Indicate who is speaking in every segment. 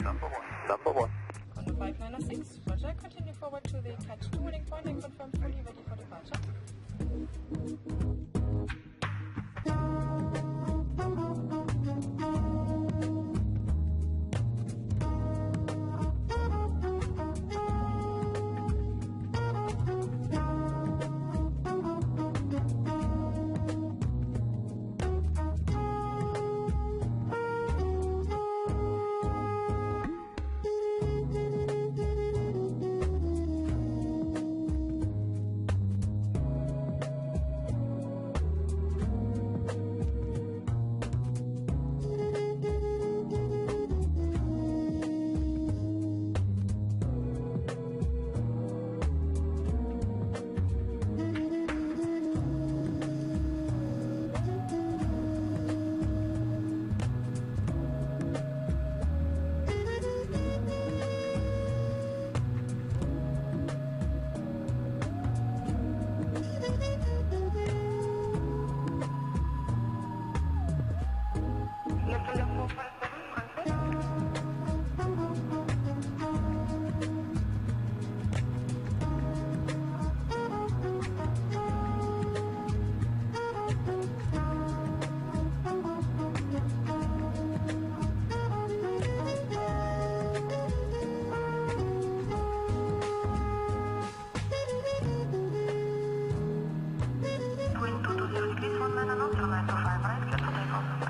Speaker 1: Number 1.
Speaker 2: On the 596, Roger, continue forward to the catch 2 holding point and confirm fully ready for departure.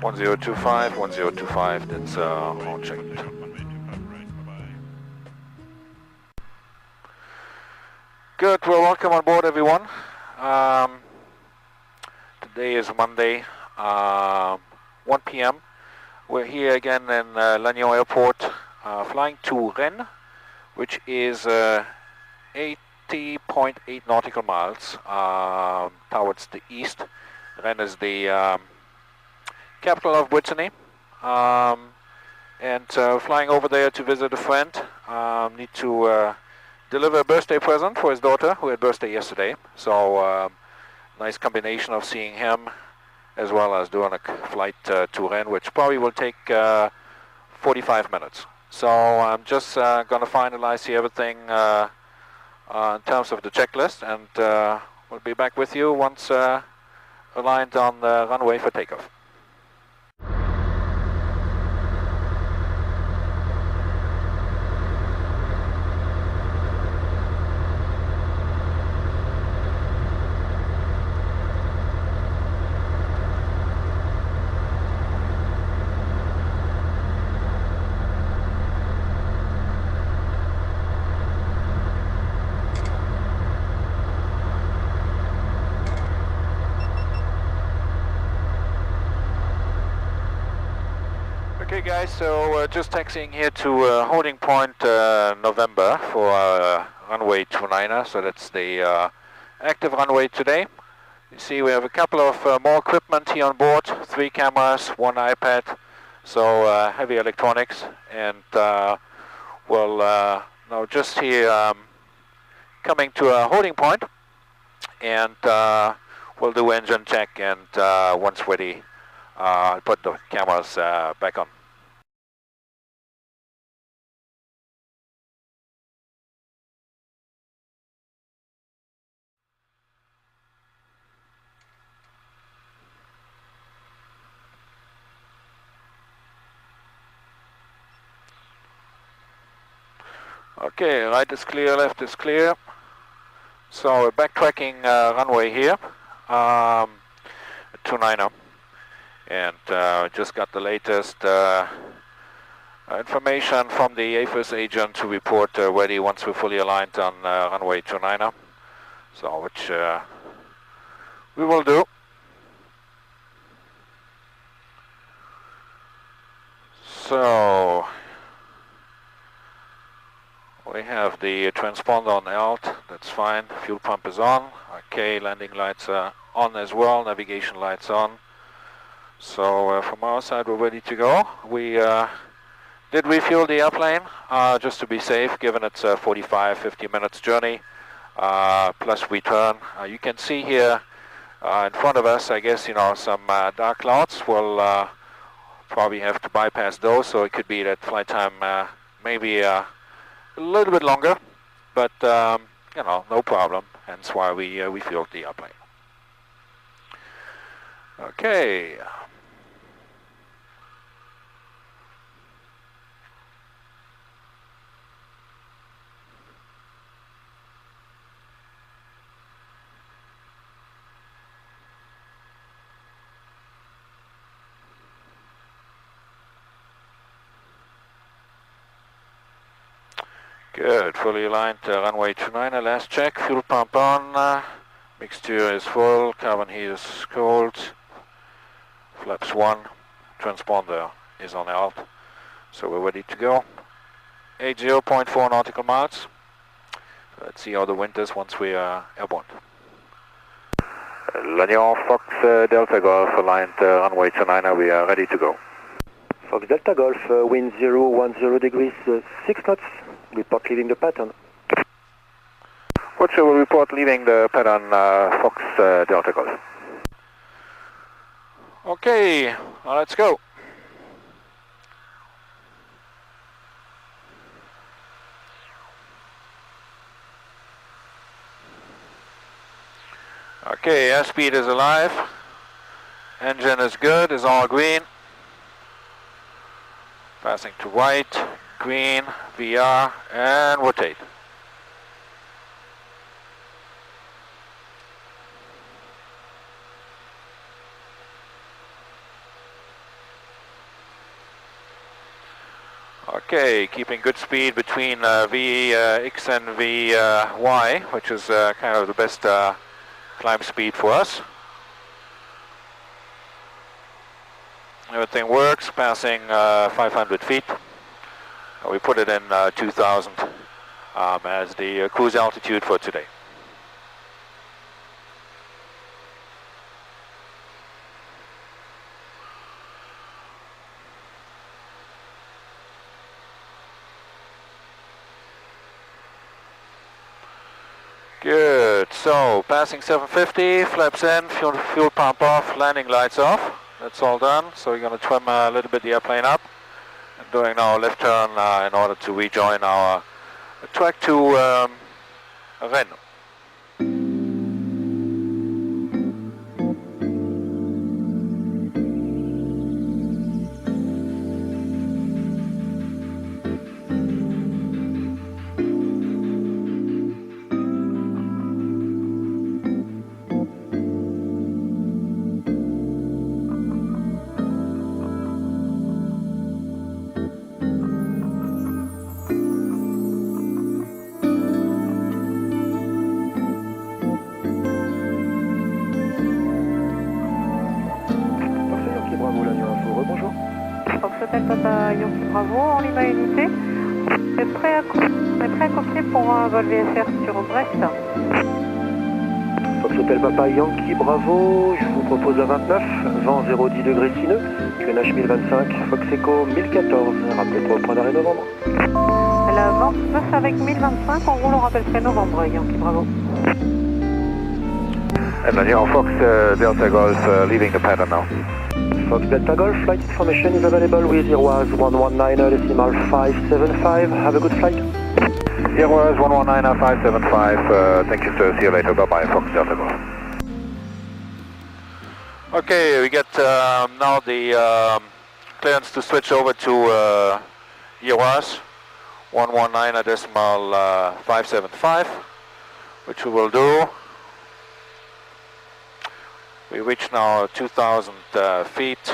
Speaker 3: One 1025, that's all checked. Good, well, welcome on board, everyone. Today is Monday, 1 p.m. We're here again in Lannion Airport, flying to Rennes, which is 80.8 nautical miles towards the east. Rennes is the capital of Brittany, and flying over there to visit a friend. Need to deliver a birthday present for his daughter, who had birthday yesterday. So nice combination of seeing him as well as doing a flight to Rennes, which probably will take 45 minutes. So I'm just going to finalize here everything in terms of the checklist, and we'll be back with you once aligned on the runway for takeoff. Okay guys, so just taxiing here to holding point November for runway 29er, so that's the active runway today. You see we have a couple of more equipment here on board, 3 cameras, 1 iPad, so heavy electronics, and we'll now just here coming to a holding point, and we'll do engine check, and once ready, I'll put the cameras back on. Okay, right is clear, left is clear. So we're backtracking runway here, 29er. And just got the latest information from the AFIS agent to report ready once we're fully aligned on runway 29er. So which we will do. So we have the transponder on alt, that's fine, fuel pump is on, okay, landing lights are on as well, navigation lights on. So from our side we're ready to go. We did refuel the airplane just to be safe, given it's a 45-50 minutes journey plus return. You can see here in front of us, I guess, you know, some dark clouds will probably have to bypass those, so it could be that flight time maybe a little bit longer, but you know, no problem. Hence why we fueled the airplane. Okay. Good, fully aligned runway 29, last check, fuel pump on, mixture is full, cabin heat is cold, flaps 1, transponder is on alt, so we're ready to go. 80.4 nautical miles. Let's see how the wind is once we are airborne. Lannion Fox Delta Golf aligned runway 29, we are ready to go.
Speaker 1: Fox Delta Golf, wind 010 degrees, 6 knots. Report leaving the pattern.
Speaker 3: What shall we report leaving the pattern, Fox Delta Golf? Okay, well, let's go. Okay, airspeed is alive. Engine is good, is all green. Passing to white. Green, VR, and rotate. Okay, keeping good speed between VX and VY, which is kind of the best climb speed for us. Everything works, passing 500 feet. We put it in 2000 as the cruise altitude for today. Good, so passing 750, flaps in, fuel pump off, landing lights off. That's all done, so we're going to trim a little bit the airplane up. And doing now a left turn in order to rejoin our track to Rennes.
Speaker 4: Bravo, en Lima Unité. On est prêt à copier pour un vol VFR sur Brest.
Speaker 1: Fox Hotel Papa Yankee Bravo, je vous propose à 29, vent 010 degrés sineux, QNH 1025, Fox Echo 1014, rappelez-toi au point d'arrêt novembre.
Speaker 4: La 29 avec 1025, on roule, on rappelle près novembre, Yankee Bravo.
Speaker 3: And Lannion Fox Delta Golf leaving the pattern now.
Speaker 1: Fox Delta Golf, flight information is available with Airwas 119.575. Have a good flight.
Speaker 3: Airwas 119.575. Thank you, sir. See you later. Bye-bye, Fox Delta Golf. Okay, we get now the clearance to switch over to Airwas 119.575, which we will do. We reach now 2,000 feet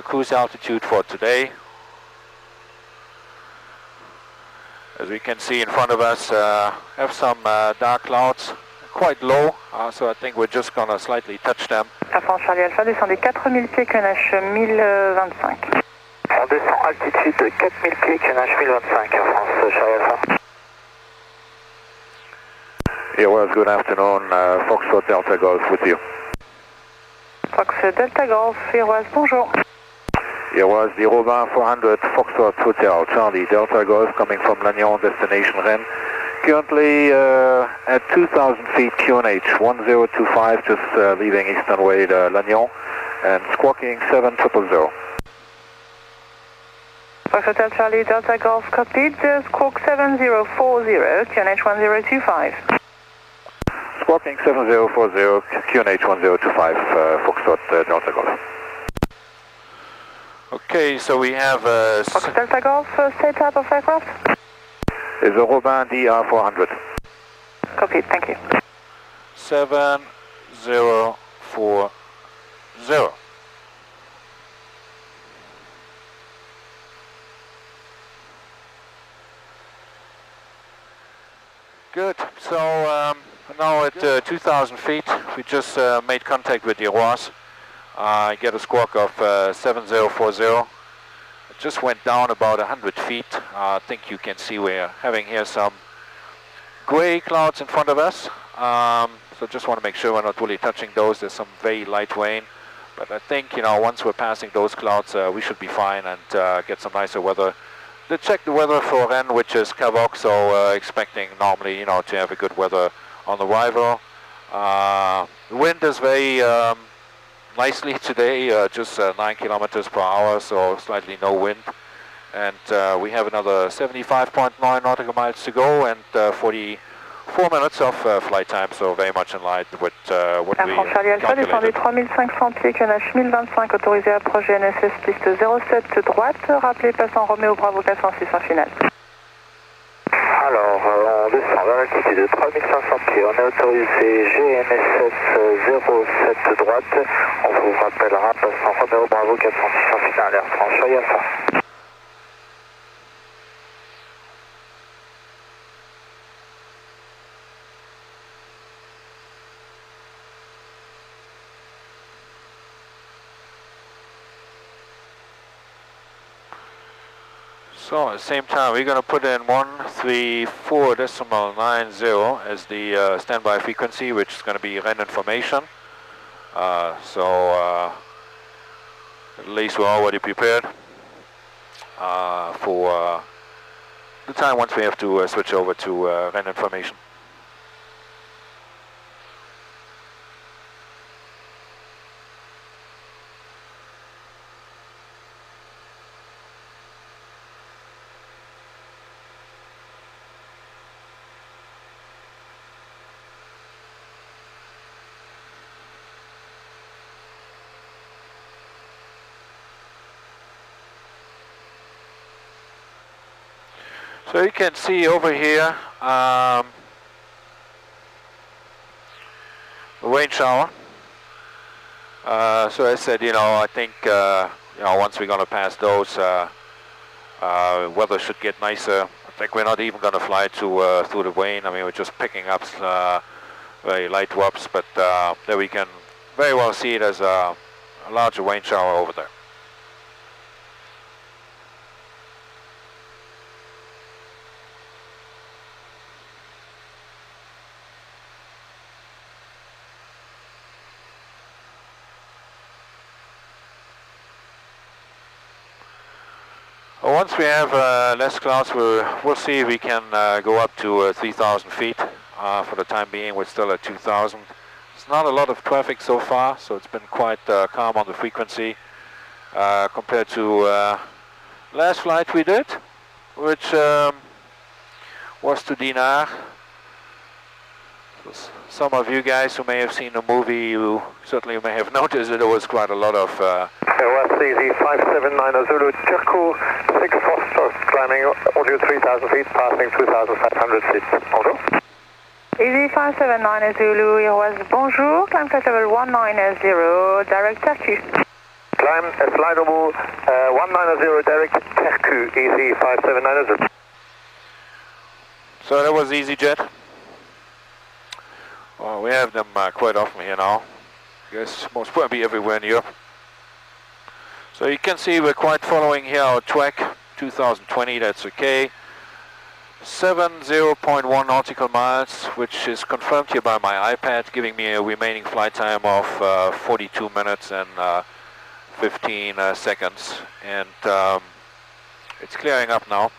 Speaker 3: cruise altitude for today. As we can see in front of us, have some dark clouds, quite low, so I think we're just going to slightly touch them.
Speaker 4: Air France Charlie Alpha, descendez 4000 pieds, QNH 1025.
Speaker 5: On descend altitude de 4000 pieds, QNH 1025, Air France Charlie Alpha.
Speaker 3: Airwas, good afternoon, Foxtrot Delta Golf with you.
Speaker 4: Fox Delta Golf, Airwas, bonjour.
Speaker 3: Airwas 020 Foxtrot Hotel, Charlie Delta Golf, coming from Lannion, destination Rennes. Currently at 2,000 feet, QNH 1025, just leaving Eastern Way Lannion, and squawking 7000.
Speaker 4: Fox Hotel Charlie Delta Golf Cockpit, Squawk 7040, QNH 1025.
Speaker 3: Squawking 7040, QNH 1025, Foxtrot Delta Golf. Okay, so we have
Speaker 4: Fox Delta Golf, state type of aircraft?
Speaker 3: Is a Robin DR400.
Speaker 4: Copy, thank you.
Speaker 3: 7040. Good. So now at 2,000 feet, we just made contact with the Roas. I get a squawk of 7040. It just went down about 100 feet. I think you can see we're having here some gray clouds in front of us. So just want to make sure we're not really touching those. There's some very light rain. But I think, you know, once we're passing those clouds, we should be fine and get some nicer weather. To check the weather for Rennes, which is Cavoc, so expecting normally, you know, to have a good weather on arrival. The wind is very nicely today, just 9 kilometers per hour, so slightly no wind. And we have another 75.9 nautical miles to go and 44 minutes of flight time, so very much in line with what we calculated.
Speaker 4: Descendez 3500 pieds, QNH 1025, autorisé approche GNSS piste 07 droite, rappelez passant Roméo Bravo 406 en finale.
Speaker 5: Alors, on descend vers l'altitude de 3500 pieds, on est autorisé GNSS 07 droite, on vous rappellera passant Roméo Bravo 406 en finale, Air France, soyez à ça.
Speaker 3: So at the same time, we're going to put in 134.90 as the standby frequency, which is going to be Rennes information. So at least we're already prepared for the time once we have to switch over to Rennes information. So you can see over here the rain shower. So I said, you know, I think you know, once we're going to pass those, weather should get nicer. I think we're not even going to fly to through the rain. I mean, we're just picking up very light drops, but there we can very well see it as a larger rain shower over there. Once we have less clouds, we'll see if we can go up to 3,000 feet. For the time being, we're still at 2,000. It's not a lot of traffic so far, so it's been quite calm on the frequency compared to last flight we did, which was to Dinard. Some of you guys who may have seen the movie, you certainly may have noticed that there was quite a lot of
Speaker 1: CZ 579 Zulu, Turku, 6 Foxtrot, climbing altitude 3,000 feet, passing 2,500 feet. Bonjour.
Speaker 4: Easy 579 Zulu, it was bonjour, climb flight level 190, direct Turku.
Speaker 1: Climb, slide over 190, direct Turku, Easy 579 Zulu.
Speaker 3: So that was EasyJet. Well, we have them quite often here now. I guess most probably everywhere in Europe. So you can see we're quite following here our track, 2020, that's okay. 70.1 nautical miles, which is confirmed here by my iPad, giving me a remaining flight time of 42 minutes and 15 seconds. And it's clearing up now.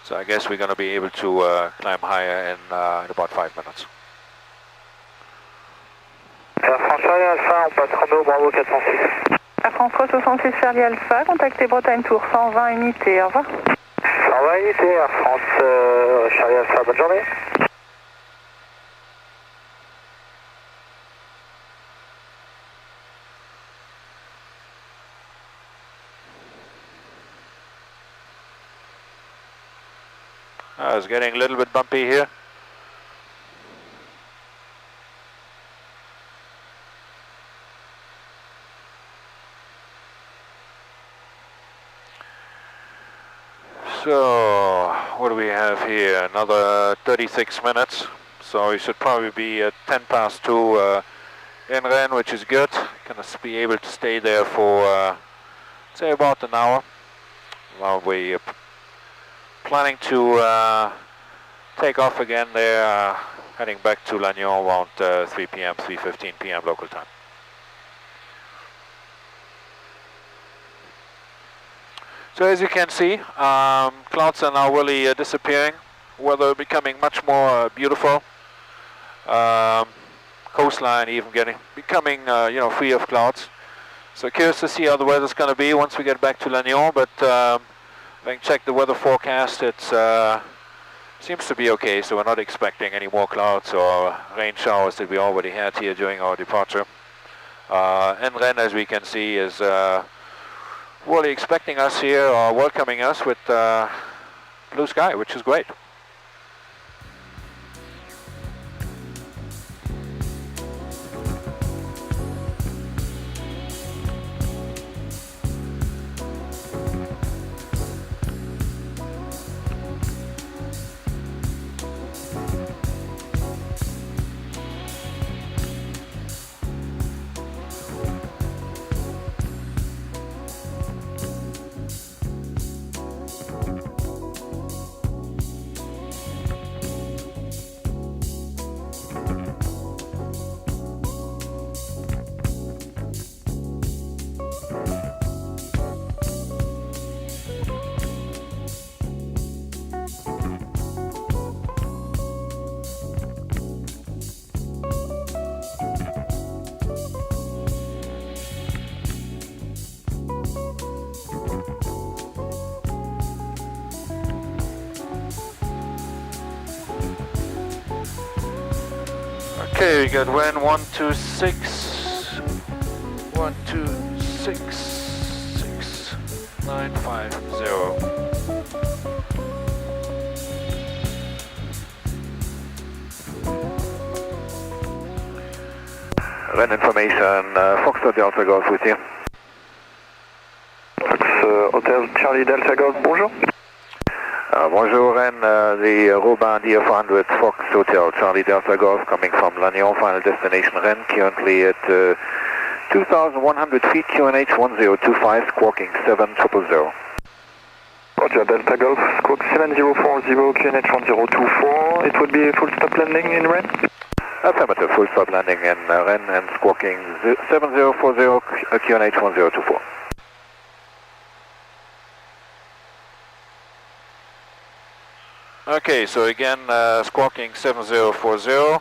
Speaker 3: So I guess we're going to be able to climb higher in about 5 minutes.
Speaker 5: Air France Alpha, on passe Roméo Bravo 406.
Speaker 4: Air France 366 Charlie Alpha, contactez Bretagne Tour 120 unités, au revoir.
Speaker 5: 120 unités, Air France Charlie Alpha, bonne journée.
Speaker 3: It's getting a little bit bumpy here. So, what do we have here? Another 36 minutes. So we should probably be at 10 past 2 in Rennes, which is good. Gonna be able to stay there for, say, about an hour. While we planning to take off again there, heading back to Lannion around 3 p.m., 3:15 p.m. local time. So as you can see, clouds are now really disappearing. Weather becoming much more beautiful. Coastline even becoming free of clouds. So curious to see how the weather's going to be once we get back to Lannion. But having checked the weather forecast, it seems to be okay. So we're not expecting any more clouds or rain showers that we already had here during our departure. And Rennes, as we can see, is really expecting us here, or welcoming us with blue sky, which is great. Okay, we got wind 126, 126, 6950. Rennes information, Foxtrot Delta Golf with you.
Speaker 1: Fox Hotel Charlie Delta Golf, bonjour.
Speaker 3: Bonjour Rennes, the Robin DF400 Fox Hotel Charlie Delta Golf coming from Lannion, final destination Rennes, currently at 2,100 feet, QNH 1025, squawking 7000.
Speaker 1: Roger, Delta Golf, squawk 7040, QNH 1024. It would be a full stop landing in Rennes?
Speaker 3: Affirmative, full stop landing in Rennes and squawking 7040, QNH 1024. Okay, so again, squawking 7040,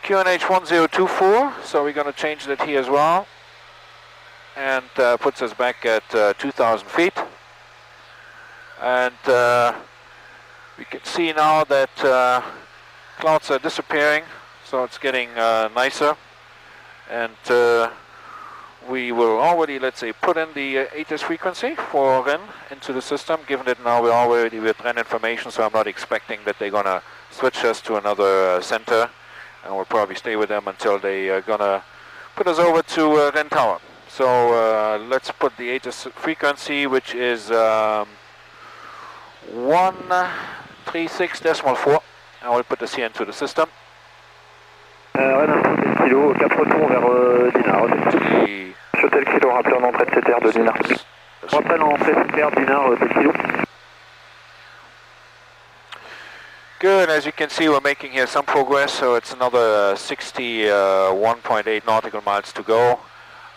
Speaker 3: QNH 1024, so we're going to change that here as well, and puts us back at 2,000 feet. And we can see now that clouds are disappearing, so it's getting nicer, and we will already, let's say, put in the ATIS frequency for Rennes into the system, given that now we're already with Rennes information, so I'm not expecting that they're going to switch us to another center, and we'll probably stay with them until they are going to put us over to Rennes Tower. So let's put the ATIS frequency, which is 136.4, and we'll put this here into the system.
Speaker 1: Rennes, kilo, 4 retours vers Dinard. Hotel Kilo, rappel en entrée de CTR de Dinard. Rappel en entrée CTR de Dinard, Hotel Kilo.
Speaker 3: Good, as you can see, we're making here some progress, so it's another 61.8 nautical miles to go.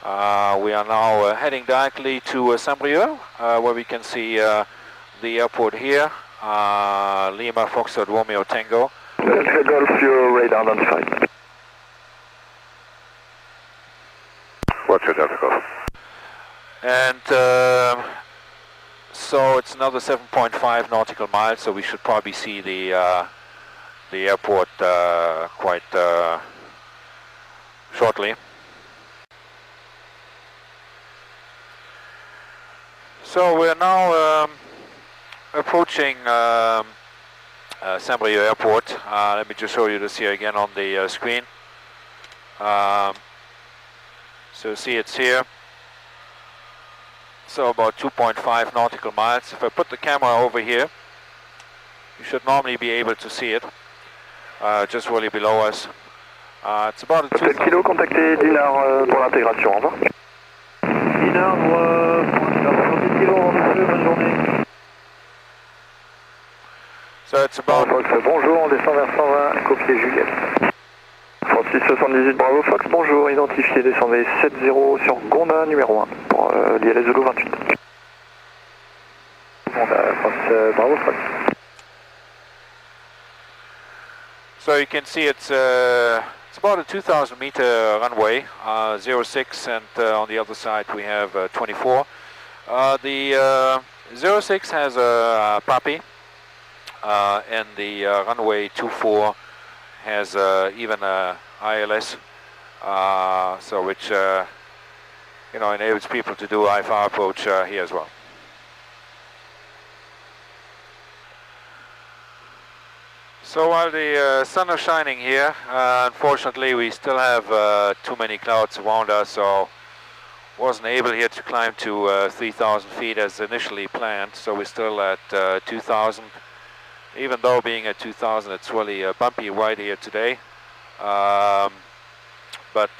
Speaker 3: We are now heading directly to Saint-Brieuc, where we can see the airport here, Lima Foxtrot Romeo Tango.
Speaker 1: Delta Golf, your radar identified.
Speaker 3: Roger, Delta Golf. And so it's another 7.5 nautical miles, so we should probably see the airport quite shortly. So we're now approaching Saint-Brieuc Airport. Let me just show you this here again on the screen. So see, it's here. So about 2.5 nautical miles. If I put the camera over here, you should normally be able to see it. Just really below us. It's about a 2,000...
Speaker 1: Kilo, contactez Dinard pour l'intégration, au revoir. Dinard pour l'intégration, Kilo, rendez-vous, bonne journée.
Speaker 3: So it's about...
Speaker 1: Fox, bonjour, on descend vers 120, copier Juliette. Francis 78, Bravo Fox, bonjour, identifié, descendez 70 sur Gonda, numéro 1, pour l'ILS Zulu 28. Gonda, Francis, Bravo Fox.
Speaker 3: So you can see it's about a 2,000 meter runway, 06, and on the other side we have 24. The 06 has a PAPI, and the runway 24 has even a ILS, so which you know, enables people to do IFR approach here as well. So while the sun is shining here, unfortunately we still have too many clouds around us, so wasn't able here to climb to 3,000 feet as initially planned. So we're still at 2,000. Even though being at 2,000, it's really a bumpy ride here today. But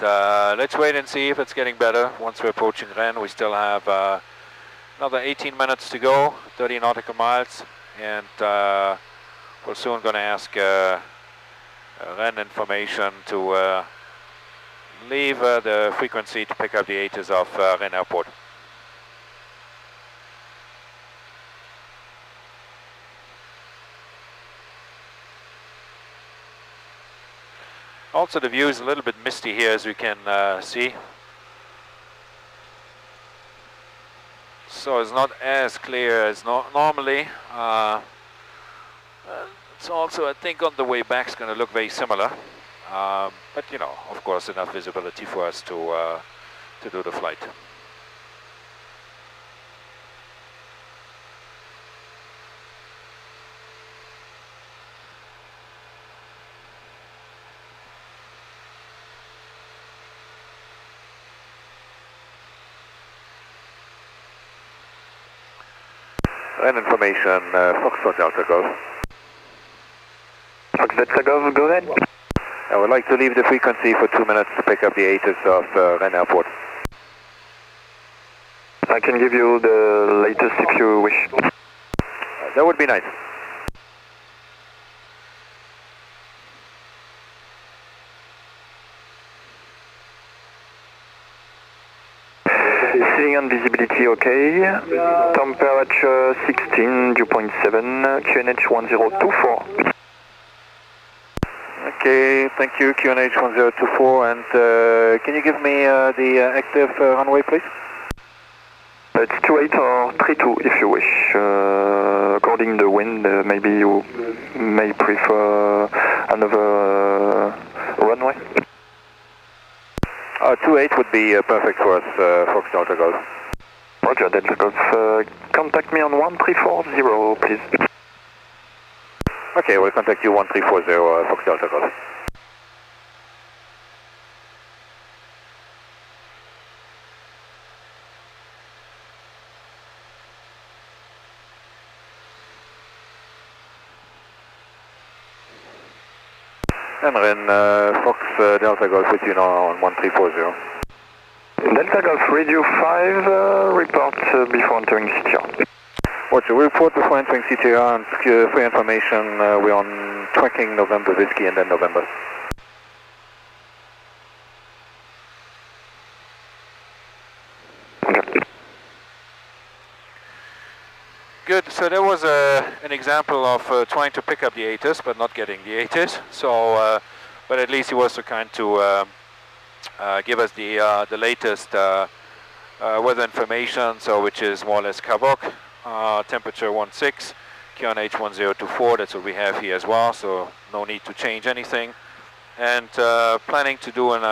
Speaker 3: let's wait and see if it's getting better. Once we're approaching Rennes, we still have another 18 minutes to go, 30 nautical miles, and we're soon going to ask Rennes information to leave the frequency to pick up the ATIS of Rennes Airport. Also, the view is a little bit misty here, as we can see. So it's not as clear as normally. It's also, I think, on the way back is going to look very similar. But, you know, of course, enough visibility for us to do the flight.
Speaker 1: And information, Foxtrot Delta Golf. Fox Delta Golf, go ahead. I would like to leave the frequency for 2 minutes to pick up the ATIS of Rennes Airport. I can give you the latest if you wish. That would be nice. Seeing and visibility okay. Temperature 16, dew point 7, QNH 1024. Okay, thank you, QNH 1024. And can you give me the active runway, please? It's 28 or 32 if you wish. According to the wind, maybe you may prefer another runway. 28 would be perfect for us, Fox Delta Golf. Roger, Delta Golf. Contact me on 1340, please. Okay, we'll contact you 1340, Fox Delta Golf. And Rennes, Fox Delta Golf with you now on 1340. Delta Golf Radio 5, report before entering CTR. Roger, we report before entering CTR, and for information, we're on tracking November Whiskey and then November. Okay.
Speaker 3: Good, so there was an example of trying to pick up the ATIS, but not getting the ATIS. So, but at least he was so kind to give us the latest weather information, so which is more or less Kavok, temperature 16, QNH 1024, that's what we have here as well, so no need to change anything. And planning to do an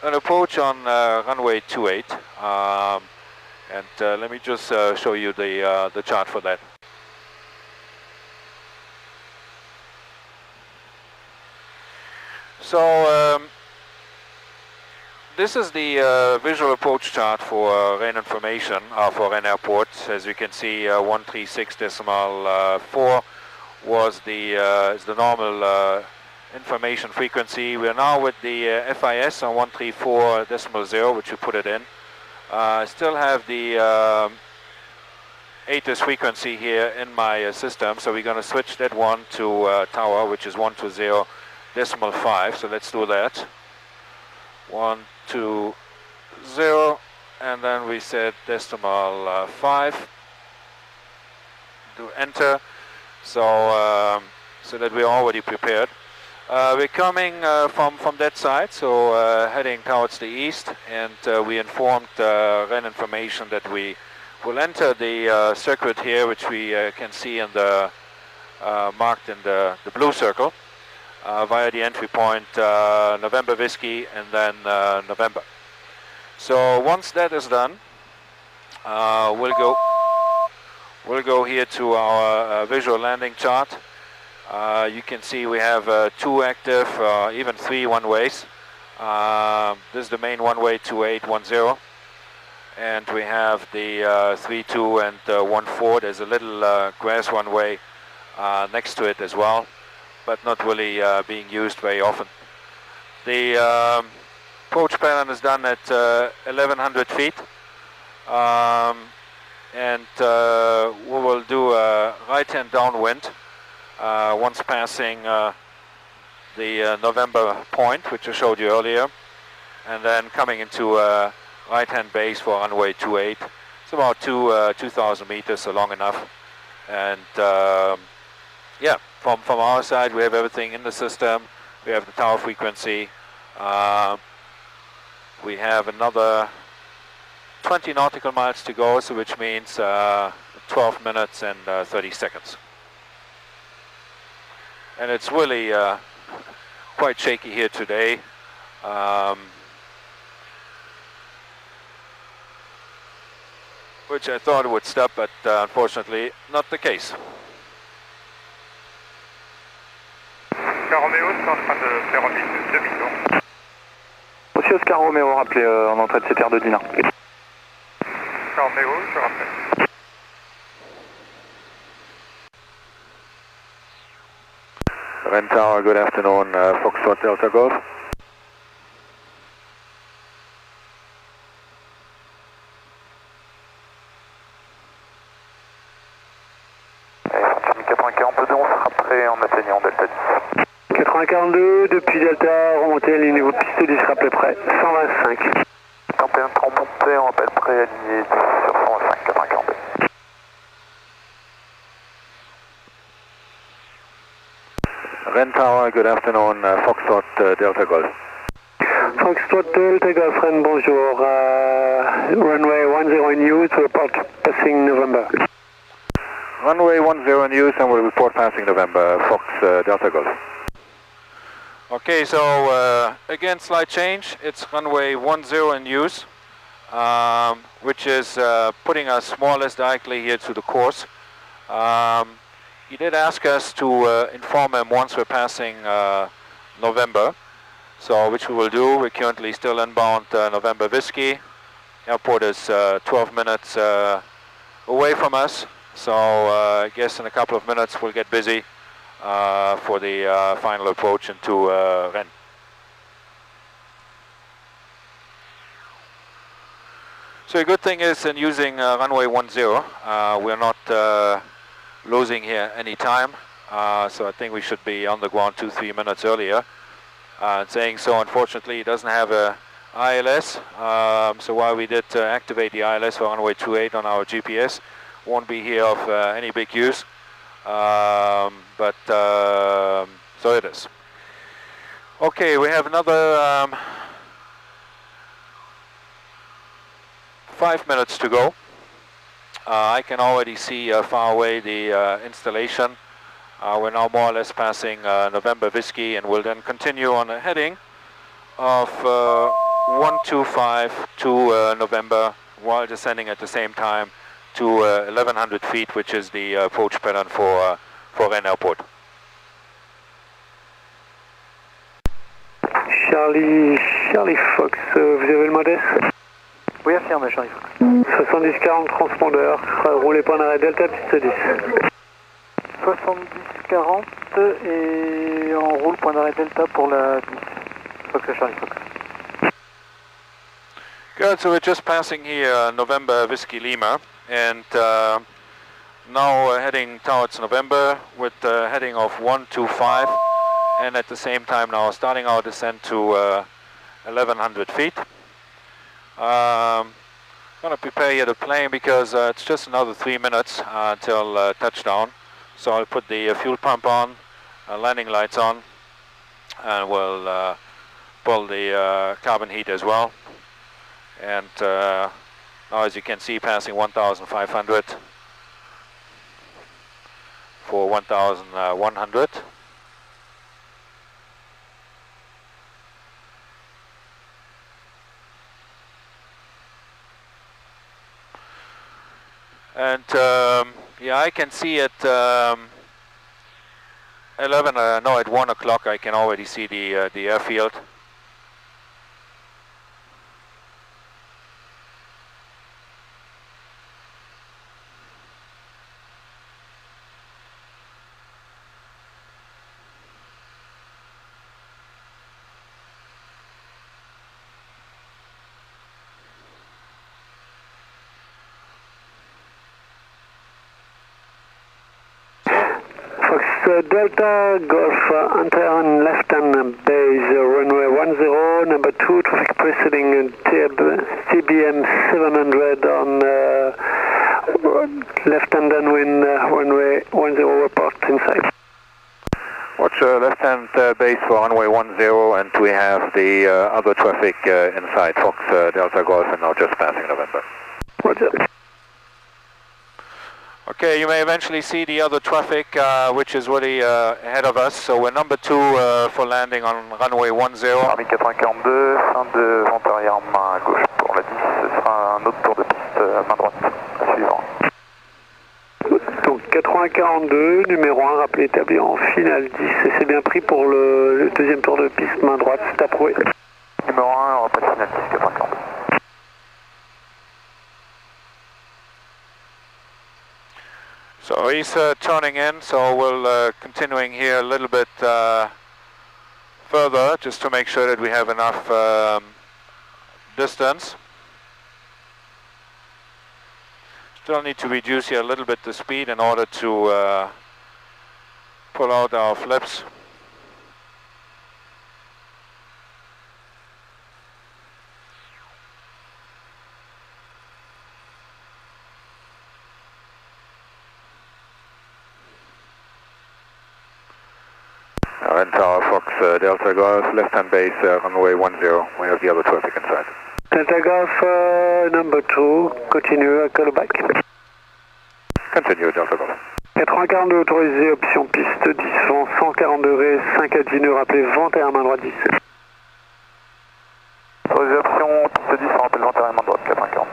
Speaker 3: approach on runway 28. And let me just show you the chart for that. So this is the visual approach chart for Rennes information for Rennes Airport. As you can see, 136.4 was the normal information frequency. We are now with the FIS on 134.0, which we put it in. Still have the ATIS frequency here in my system, so we're going to switch that one to tower, which is 120.5. So let's do that. 120, and then we set decimal 5. Do enter, so so that we're already prepared. We're coming from that side, so heading towards the east, and we informed Rennes information that we will enter the circuit here, which we can see in the marked in the blue circle, via the entry point November Whiskey and then November. So once that is done, we'll go here to our visual landing chart. You can see we have 2 active, even 3 one-ways. This is the main one-way 2810, and we have the 32 and 14. There's a little grass one-way next to it as well, but not really being used very often. The approach pattern is done at 1100 feet, and we will do a right-hand downwind once passing the November point, which I showed you earlier, and then coming into right-hand base for runway 28. It's about 2,000 meters, so long enough. And yeah, from our side, we have everything in the system. We have the tower frequency. We have another 20 nautical miles to go, so which means 12 minutes and 30 seconds. And it's really quite shaky here today. Which I thought would stop, but unfortunately not the case.
Speaker 1: Romeo, c'est en train de faire demi-tour. Aussi Oscar Romeo, rappelez en entrée de CTR de Dina. Oscar Romeo, je rappelle. Rennes Tower, good afternoon, Foxtrot Delta Golf. En atteignant Delta 10.
Speaker 6: 80-42, depuis Delta, remontez, alignez vos pistes 10, rappelez près, 125.
Speaker 5: Température remontée, on rappelle prêt, aligné 10 sur 125, 80-42.
Speaker 1: Rennes Tower, good afternoon, Foxtrot Delta Golf.
Speaker 6: Foxtrot Delta Golf, Rennes, bonjour. Runway 10 in use, report passing November.
Speaker 1: Runway 10 in use, and we'll report passing November, Fox Delta Golf.
Speaker 3: Okay, so again, slight change. It's runway 10 in use, which is putting us more or less directly here to the course. He did ask us to inform him once we're passing November, so which we will do. We're currently still inbound November Whiskey. Airport is 12 minutes away from us. So I guess in a couple of minutes we'll get busy for the final approach into Rennes. So a good thing is in using runway 10, we're not losing here any time. So I think we should be on the ground 2-3 minutes earlier. Saying so, unfortunately, it doesn't have a ILS. So while we did activate the ILS for runway 28 on our GPS, won't be here of any big use, but so it is. Okay, we have another 5 minutes to go. I can already see far away the installation. We're now more or less passing November Whiskey, and we'll then continue on a heading of 125 to November, while descending at the same time to 1100 feet, which is the approach pattern for Rennes Airport.
Speaker 6: Charlie Fox, vous avez le modeste?
Speaker 1: Oui, affirmé, Charlie Fox.
Speaker 6: 70-40 transpondeur, roulez point d'arrêt Delta, piste 10.
Speaker 1: 70-40 et on roule point d'arrêt Delta pour la 10. Fox et Charlie Fox.
Speaker 3: Good, so we're just passing here November Whiskey Lima, and now heading towards November with the heading of 125, and at the same time now starting our descent to 1100 feet. Gonna prepare here the plane because it's just another 3 minutes until touchdown. So I'll put the fuel pump on, landing lights on, and we'll pull the carbon heat as well. And now, as you can see, passing 1,500 for 1,100. And yeah, I can see at 1 o'clock I can already see the airfield.
Speaker 6: Delta Golf, enter on left-hand base, runway 10, number 2, traffic preceding TBM 700 on left-hand downwind, runway 10, report inside.
Speaker 1: Watch left-hand base for runway 10, and we have the other traffic inside, Fox Delta Golf, and now just passing November.
Speaker 6: Roger.
Speaker 3: Okay, you may eventually see the other traffic, which is really ahead of us. So we're number 2 for landing on runway 10.
Speaker 5: Army 442, fin de vent arrière main gauche pour la 10, ce sera un autre tour de piste main droite, suivant.
Speaker 6: Donc 80-42, numéro 1, rappelé établi en finale 10, et c'est bien pris pour le deuxième tour de piste main droite, c'est approuvé.
Speaker 5: Numéro 1, rappel finale 10, 80-42.
Speaker 3: So he's turning in, so we'll continuing here a little bit further, just to make sure that we have enough distance. Still need to reduce here a little bit the speed in order to pull out our flips.
Speaker 1: And Tower Fox Delta Golf, left-hand base, runway 10. We have the other traffic inside.
Speaker 6: Delta Golf, number 2, continue, call back.
Speaker 1: Continue, Delta Golf.
Speaker 6: 80-42 autorisé, option piste 10, vent 140 degrés, 5 à 10 nœuds, rappelez vent terre main droite 10.
Speaker 5: Autorisé, option piste 10, rappel vent terre main droite, 80-42.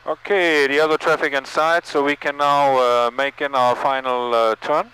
Speaker 3: Okay, the other traffic inside, so we can now make in our final turn.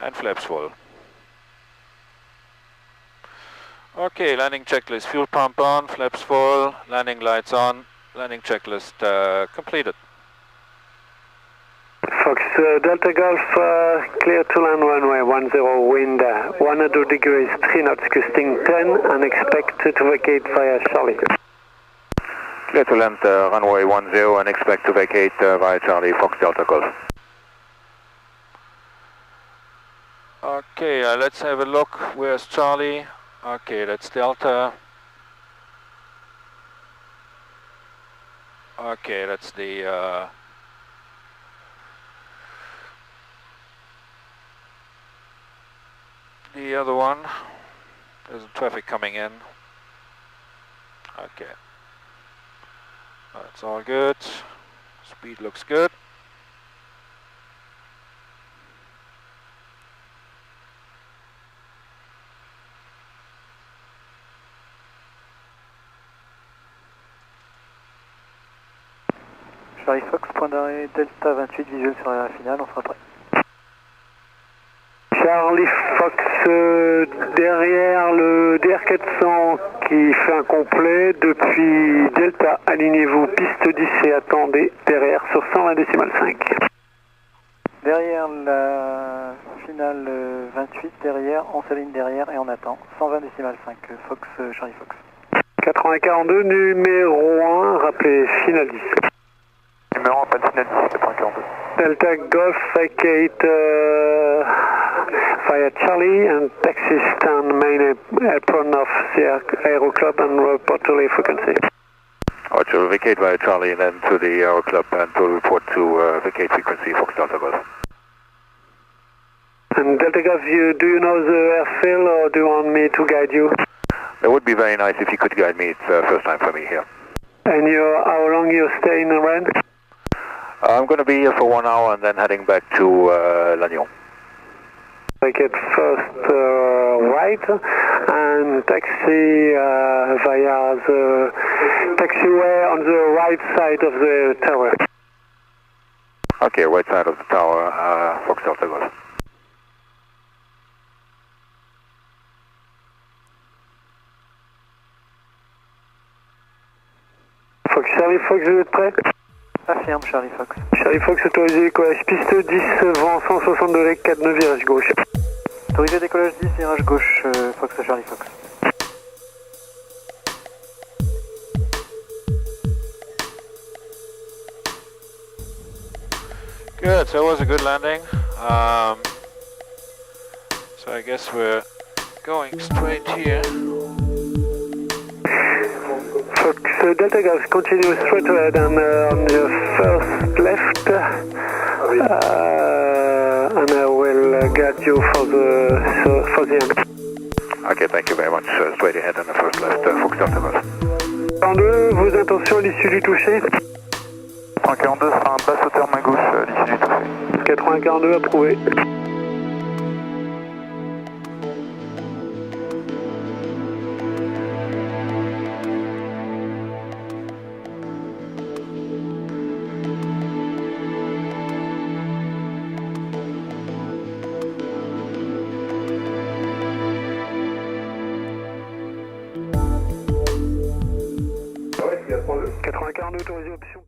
Speaker 3: and flaps full. Okay, landing checklist, fuel pump on, flaps full, landing lights on, landing checklist completed.
Speaker 6: Fox Delta Golf, clear to land runway 10, wind 100 degrees, 3 knots, gusting 10, and expect to vacate via Charlie.
Speaker 1: Clear to land runway 10 and expect to vacate via Charlie, Fox Delta Golf.
Speaker 3: Okay, let's have a look. Where's Charlie? Okay, that's Delta. Okay, that's the other one. There's traffic coming in. Okay. That's all good. Speed looks good.
Speaker 7: Charlie Fox, point d'arrêt Delta 28, visuel sur la finale, on sera prêt.
Speaker 6: Charlie Fox, derrière le DR400 qui fait un complet, depuis Delta, alignez-vous piste 10 et attendez derrière sur 120 décimal 5.
Speaker 7: Derrière la finale 28, derrière, on s'aligne derrière et on attend. 120 décimal 5, Fox, Charlie Fox.
Speaker 6: 8042, numéro 1, rappelez finale 10.
Speaker 1: Numéro 1, pas de finale 10, 8042.
Speaker 6: Delta Golf, vacate via Charlie and taxi stand main apron of the Aero Club and report to leave frequency.
Speaker 1: Roger, vacate via Charlie and then to the Aero Club and to report to vacate frequency Fox Delta Golf.
Speaker 6: And Delta Golf, do you know the airfield or do you want me to guide you?
Speaker 1: That would be very nice if you could guide me. It's first time for me here.
Speaker 6: And how long you stay in Rennes?
Speaker 1: I'm going to be here for 1 hour and then heading back to Lannion.
Speaker 6: Take it first right and taxi via the taxiway on the right side of the tower.
Speaker 1: Okay, right side of the tower, Fox Delta Golf.
Speaker 6: Fox Charlie Fox, vous êtes prêt?
Speaker 7: Affirme Charlie Fox.
Speaker 6: Charlie Fox, autorisé décollage piste 10, vent 160 degrés, 4 nœuds, virage gauche.
Speaker 7: Autorisé décollage 10, virage gauche, Fox Charlie Fox.
Speaker 3: Good, so it was a good landing. So I guess we're going straight here.
Speaker 6: Fox Delta Golf, continue straight ahead and on the first left and I will guide you for the end.
Speaker 1: Okay, thank you very much. Straight ahead on the first left, Fox Delta Golf.
Speaker 6: 42, vos intentions à l'issue du toucher?
Speaker 1: 8042 sera un basse hauteur main gauche à l'issue du toucher.
Speaker 6: 8042 approuvé. autorisé option.